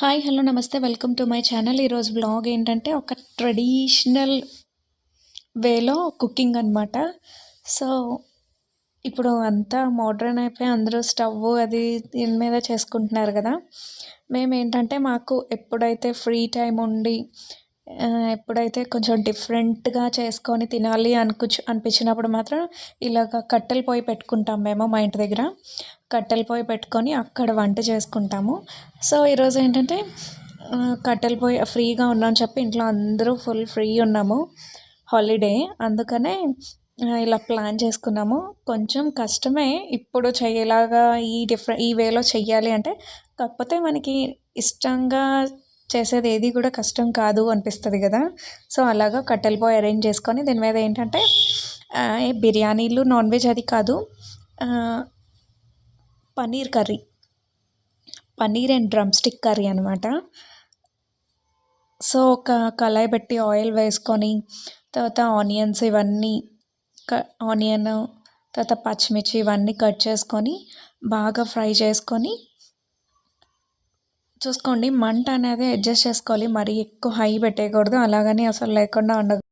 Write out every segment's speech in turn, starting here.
Hi hello నమస్తే welcome to my channel. ఈరోజు blog ఏంటంటే ఒక ట్రెడిషనల్ వేలో కుకింగ్ అనమాట. సో ఇప్పుడు అంతా మోడ్రన్ అయిపోయి అందరూ స్టవ్ అది దీని మీద చేసుకుంటున్నారు కదా. మేమేంటంటే మాకు ఎప్పుడైతే ఫ్రీ టైం ఉండి ఎప్పుడైతే కొంచెం డిఫరెంట్గా చేసుకొని తినాలి అనిపించినప్పుడు మాత్రం ఇలాగ కట్టెల పొయ్యి పెట్టుకుంటాం మేము మా ఇంటి దగ్గర. కట్టెల పొయ్యి పెట్టుకొని అక్కడ వంట చేసుకుంటాము. సో ఈరోజు ఏంటంటే కట్టెల పొయ్యి ఫ్రీగా ఉన్నామని చెప్పి ఇంట్లో అందరూ ఫుల్ ఫ్రీ ఉన్నాము, హాలిడే. అందుకనే ఇలా ప్లాన్ చేసుకున్నాము. కొంచెం కష్టమే ఇప్పుడు చేయలాగా ఈ వేలో చెయ్యాలి అంటే. కాకపోతే మనకి ఇష్టంగా చేసేది ఏది కూడా కష్టం కాదు అనిపిస్తుంది కదా. సో అలాగా కట్టెల పొయ్యి అరేంజ్ చేసుకొని దీని మీద ఏంటంటే బిర్యానీలు నాన్ వెజ్ అది కాదు, paneer curry, paneer and drum stick curry అనమాట. సో ఒక కళాయి పెట్టి ఆయిల్ వేసుకొని తర్వాత ఆనియన్స్ ఇవన్నీ ఆనియన్ తర్వాత పచ్చిమిర్చి ఇవన్నీ కట్ చేసుకొని బాగా ఫ్రై చేసుకొని చూసుకోండి. మంట అనేది అడ్జస్ట్ చేసుకోవాలి, మరీ ఎక్కువ హై పెట్టేయకూడదు, అలాగని అసలు లేకుండా ఉండదు.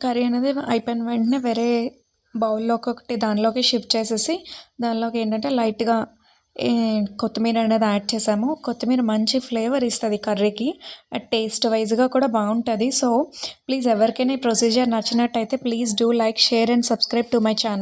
కర్రీ అనేది అయిపోయిన వెంటనే వేరే బౌల్లోకి ఒకటి దానిలోకి షిఫ్ట్ చేసేసి దానిలోకి ఏంటంటే లైట్గా కొత్తిమీర అనేది యాడ్ చేసాము. కొత్తిమీర మంచి ఫ్లేవర్ ఇస్తుంది కర్రీకి, టేస్ట్ వైజ్గా కూడా బాగుంటుంది. సో ప్లీజ్ ఎవరికైనా ఈ ప్రొసీజర్ నచ్చినట్టయితే please do like, share and subscribe to my channel.